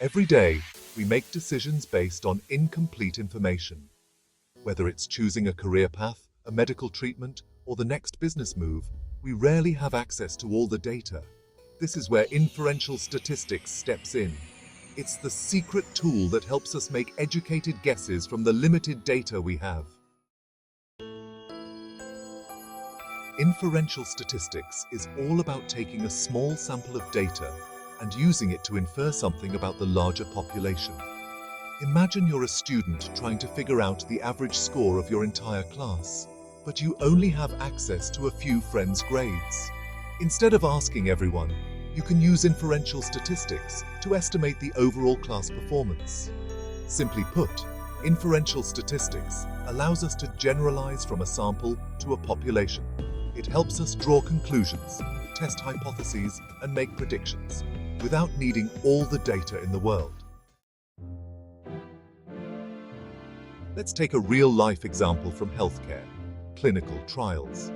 Every day, we make decisions based on incomplete information. Whether it's choosing a career path, a medical treatment, or the next business move, we rarely have access to all the data. This is where inferential statistics steps in. It's the secret tool that helps us make educated guesses from the limited data we have. Inferential statistics is all about taking a small sample of data and using it to infer something about the larger population. Imagine you're a student trying to figure out the average score of your entire class, but you only have access to a few friends' grades. Instead of asking everyone, you can use inferential statistics to estimate the overall class performance. Simply put, inferential statistics allows us to generalize from a sample to a population. It helps us draw conclusions, test hypotheses, and make predictions without needing all the data in the world. Let's take a real-life example from healthcare: clinical trials.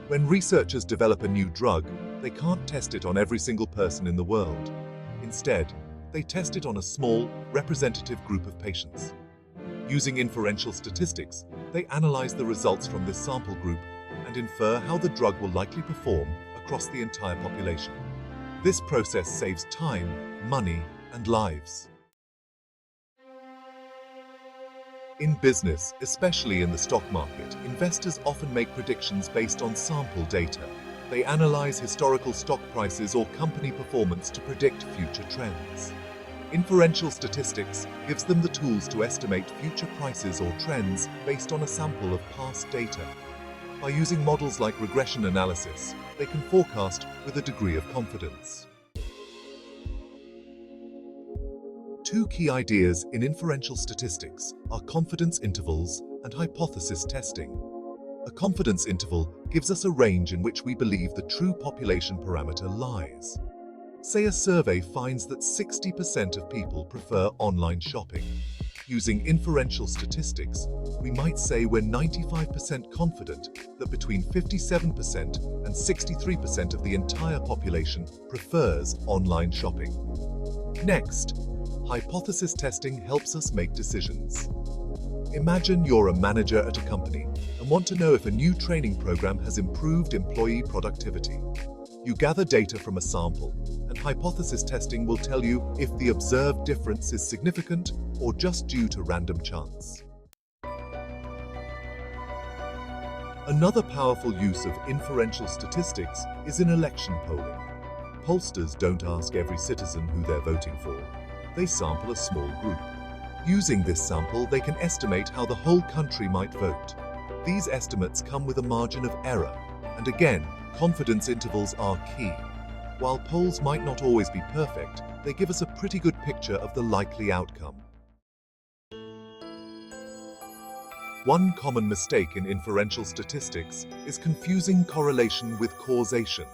When researchers develop a new drug, they can't test it on every single person in the world. Instead, they test it on a small, representative group of patients. Using inferential statistics, they analyze the results from this sample group and infer how the drug will likely perform across the entire population. This process saves time, money, and lives. In business, especially in the stock market, investors often make predictions based on sample data. They analyze historical stock prices or company performance to predict future trends. Inferential statistics gives them the tools to estimate future prices or trends based on a sample of past data. By using models like regression analysis, they can forecast with a degree of confidence. Two key ideas in inferential statistics are confidence intervals and hypothesis testing. A confidence interval gives us a range in which we believe the true population parameter lies. Say a survey finds that 60% of people prefer online shopping. Using inferential statistics, we might say we're 95% confident that between 57% and 63% of the entire population prefers online shopping. Next, hypothesis testing helps us make decisions. Imagine you're a manager at a company and want to know if a new training program has improved employee productivity. You gather data from a sample, and hypothesis testing will tell you if the observed difference is significant or just due to random chance. Another powerful use of inferential statistics is in election polling. Pollsters don't ask every citizen who they're voting for. They sample a small group. Using this sample, they can estimate how the whole country might vote. These estimates come with a margin of error, and again, confidence intervals are key. While polls might not always be perfect, they give us a pretty good picture of the likely outcome. One common mistake in inferential statistics is confusing correlation with causation.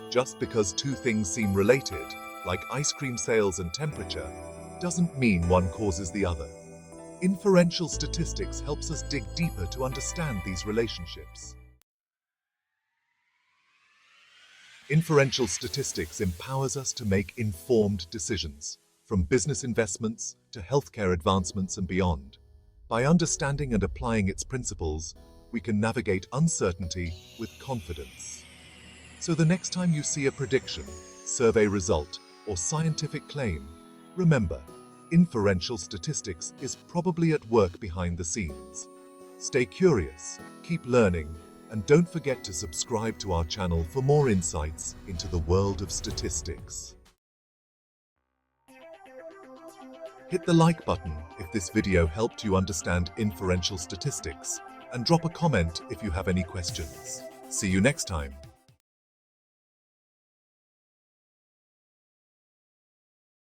Just because two things seem related, like ice cream sales and temperature, doesn't mean one causes the other. Inferential statistics helps us dig deeper to understand these relationships. Inferential statistics empowers us to make informed decisions, from business investments to healthcare advancements and beyond. By understanding and applying its principles, we can navigate uncertainty with confidence. So the next time you see a prediction, survey result, or scientific claim, remember, inferential statistics is probably at work behind the scenes. Stay curious, keep learning, and don't forget to subscribe to our channel for more insights into the world of statistics. Hit the like button if this video helped you understand inferential statistics, and drop a comment if you have any questions. See you next time.